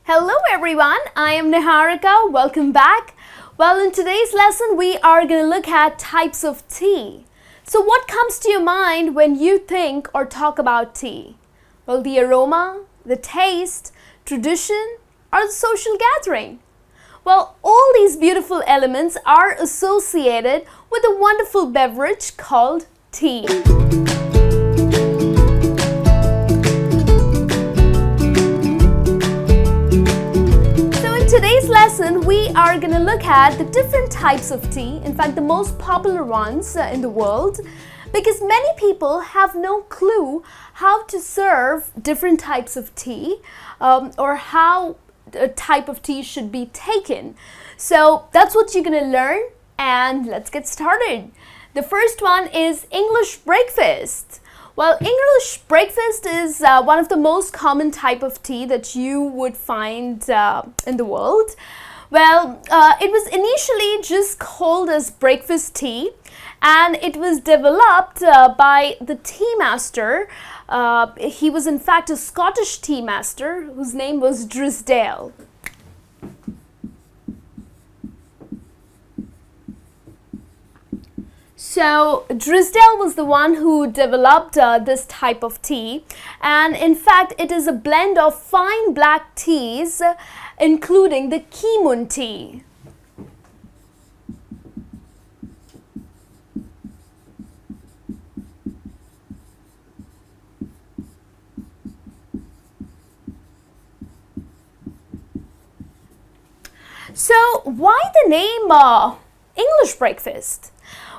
Hello everyone, I am Niharika. Welcome back. Well, in today's lesson, we are going to look at types of tea. So what comes to your mind when you think or talk about tea? Well, the aroma, the taste, tradition, or the social gathering? Well, all these beautiful elements are associated with a wonderful beverage called tea. In today's lesson, we are going to look at the different types of tea, in fact the most popular ones in the world, because many people have no clue how to serve different types of tea or how a type of tea should be taken. So that's what you're going to learn, and let's get started. The first one is English breakfast. Well, English breakfast is one of the most common type of tea that you would find in the world. Well, it was initially just called as breakfast tea, and it was developed by the tea master. He was in fact a Scottish tea master whose name was Drysdale. So Drysdale was the one who developed this type of tea, and in fact it is a blend of fine black teas including the Keemun tea. So why the name English breakfast?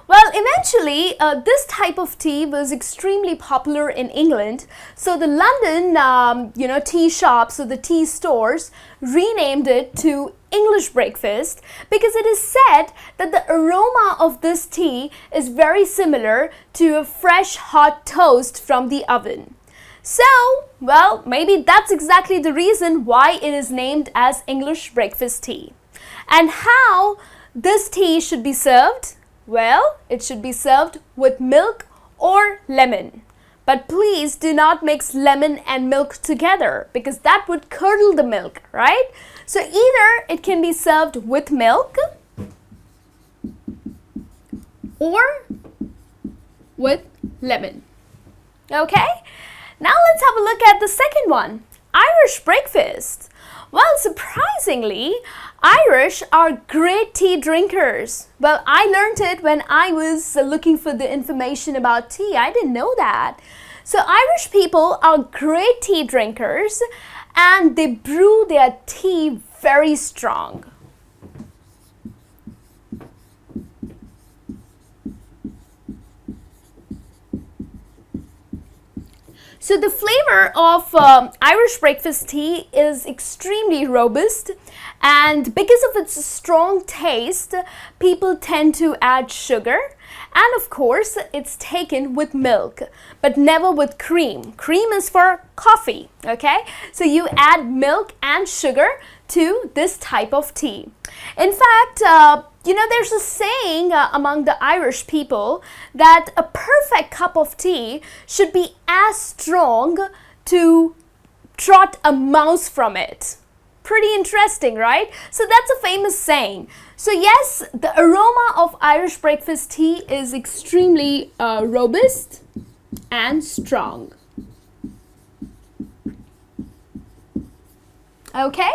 Well, eventually, this type of tea was extremely popular in England. So the London, tea shops or the tea stores renamed it to English breakfast because it is said that the aroma of this tea is very similar to a fresh hot toast from the oven. So, well, maybe that's exactly the reason why it is named as English breakfast tea. And how this tea should be served? Well, it should be served with milk or lemon. But please do not mix lemon and milk together because that would curdle the milk, right? So either it can be served with milk or with lemon. Okay? Now let's have a look at the second one, Irish breakfast. Well, surprisingly, Irish are great tea drinkers. Well, I learned it when I was looking for the information about tea. I didn't know that. So Irish people are great tea drinkers and they brew their tea very strong. So the flavor of Irish breakfast tea is extremely robust, and because of its strong taste, people tend to add sugar, and of course it's taken with milk, but never with cream. Cream is for coffee, okay? So you add milk and sugar to this type of tea. In fact, there's a saying among the Irish people that a perfect cup of tea should be as strong to trot a mouse from it. Pretty interesting, right? So that's a famous saying. So yes, the aroma of Irish breakfast tea is extremely robust and strong. Okay,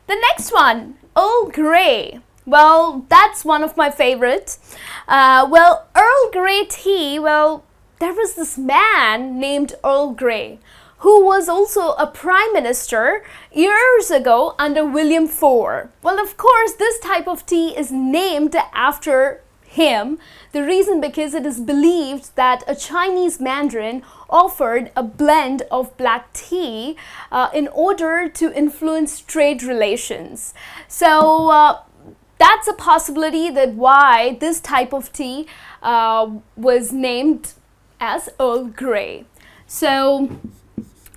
the next one, Earl Grey. Well, that's one of my favorites. Earl Grey tea, there was this man named Earl Grey who was also a prime minister years ago under William IV. Well, of course, this type of tea is named after him. The reason because it is believed that a Chinese mandarin offered a blend of black tea in order to influence trade relations. So that's a possibility that why this type of tea was named as Earl Grey. So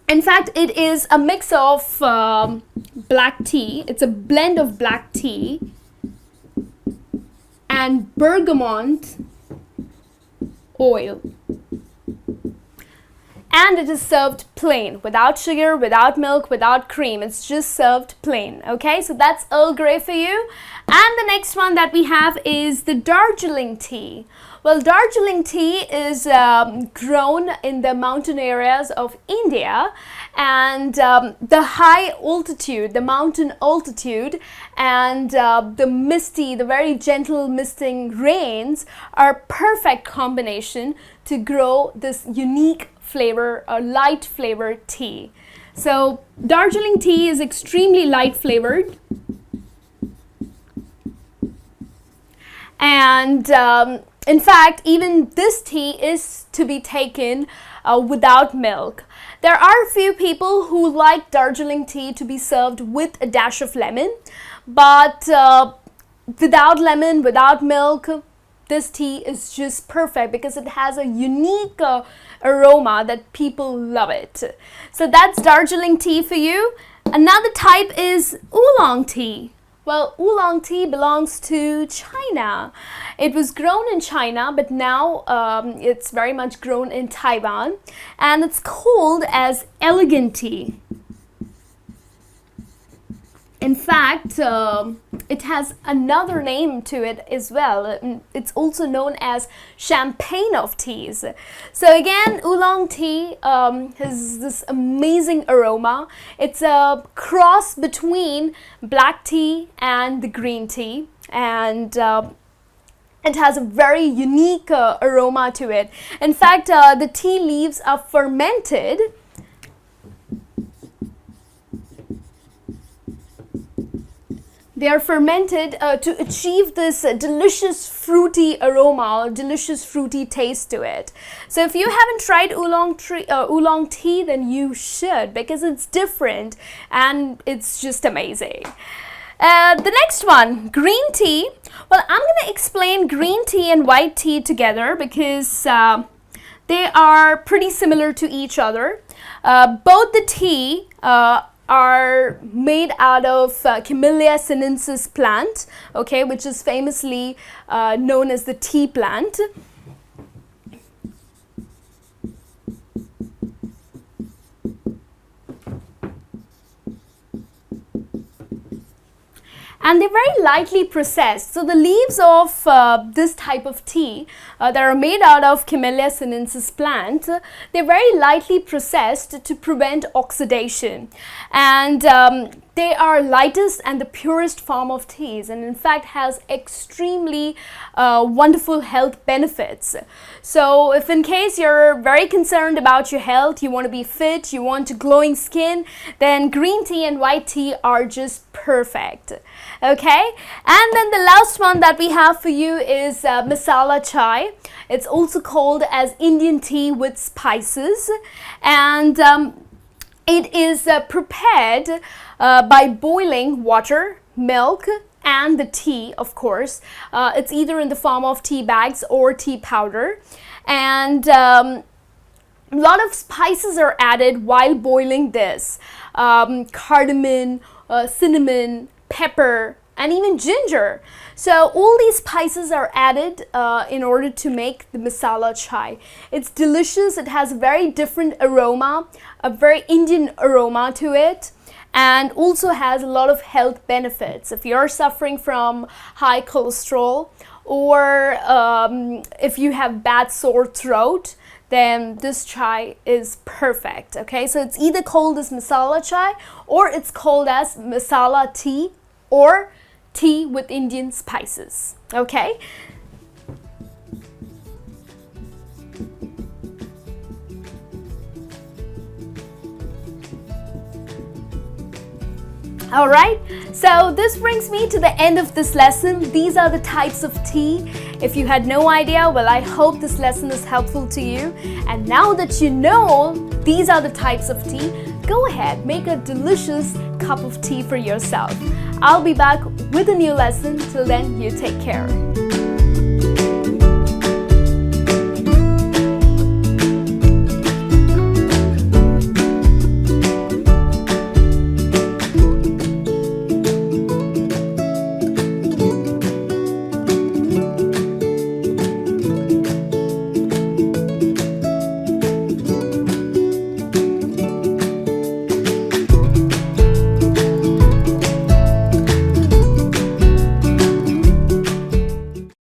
in fact, it is a mix of black tea. It's a blend of black tea and bergamot oil. and it is served plain, without sugar, without milk, without cream. It's just served plain. Okay, so that's Earl Grey for you. And the next one that we have is the Darjeeling tea. Well, Darjeeling tea is grown in the mountain areas of India, and the high altitude, the mountain altitude, and the very gentle misting rains are perfect combination to grow this unique flavor, a light flavored tea. So Darjeeling tea is extremely light flavored, and in fact, even this tea is to be taken without milk. There are a few people who like Darjeeling tea to be served with a dash of lemon, but without lemon, without milk, this tea is just perfect because it has a unique aroma that people love it. So that's Darjeeling tea for you. Another type is Oolong tea. Well, Oolong tea belongs to China. It was grown in China, but now it's very much grown in Taiwan, and it's called as elegant tea. In fact, it has another name to it as well. It's also known as champagne of teas. So again, Oolong tea has this amazing aroma. It's a cross between black tea and the green tea, and it has a very unique aroma to it. In fact, the tea leaves are fermented. They are fermented to achieve this delicious fruity aroma, or delicious fruity taste to it. So if you haven't tried oolong tea, then you should, because it's different and it's just amazing. The next one, green tea. Well, I'm going to explain green tea and white tea together because they are pretty similar to each other. Both the tea are made out of Camellia sinensis plant, okay, which is famously known as the tea plant. And they're very lightly processed. So the leaves of this type of tea that are made out of Camellia sinensis plant, they're very lightly processed to prevent oxidation. And they are lightest and the purest form of teas, and in fact has extremely wonderful health benefits. So if in case you're very concerned about your health, you want to be fit, you want glowing skin, then green tea and white tea are just perfect. Okay, and then the last one that we have for you is masala chai. It's also called as Indian tea with spices, and it is prepared by boiling water, milk, and the tea, of course. It's either in the form of tea bags or tea powder, and a lot of spices are added while boiling this. Cardamom, cinnamon, pepper, and even ginger. So all these spices are added in order to make the masala chai. It's delicious. It has a very different aroma, a very Indian aroma to it, and also has a lot of health benefits. If you're suffering from high cholesterol, or if you have bad sore throat, then this chai is perfect. Okay, so it's either called as masala chai, or it's called as masala tea, or tea with Indian spices. Okay, alright, so this brings me to the end of this lesson. These are the types of tea. If you had no idea, well, I hope this lesson is helpful to you. And now that you know these are the types of tea, go ahead, make a delicious cup of tea for yourself. I'll be back with a new lesson. Till then, you take care.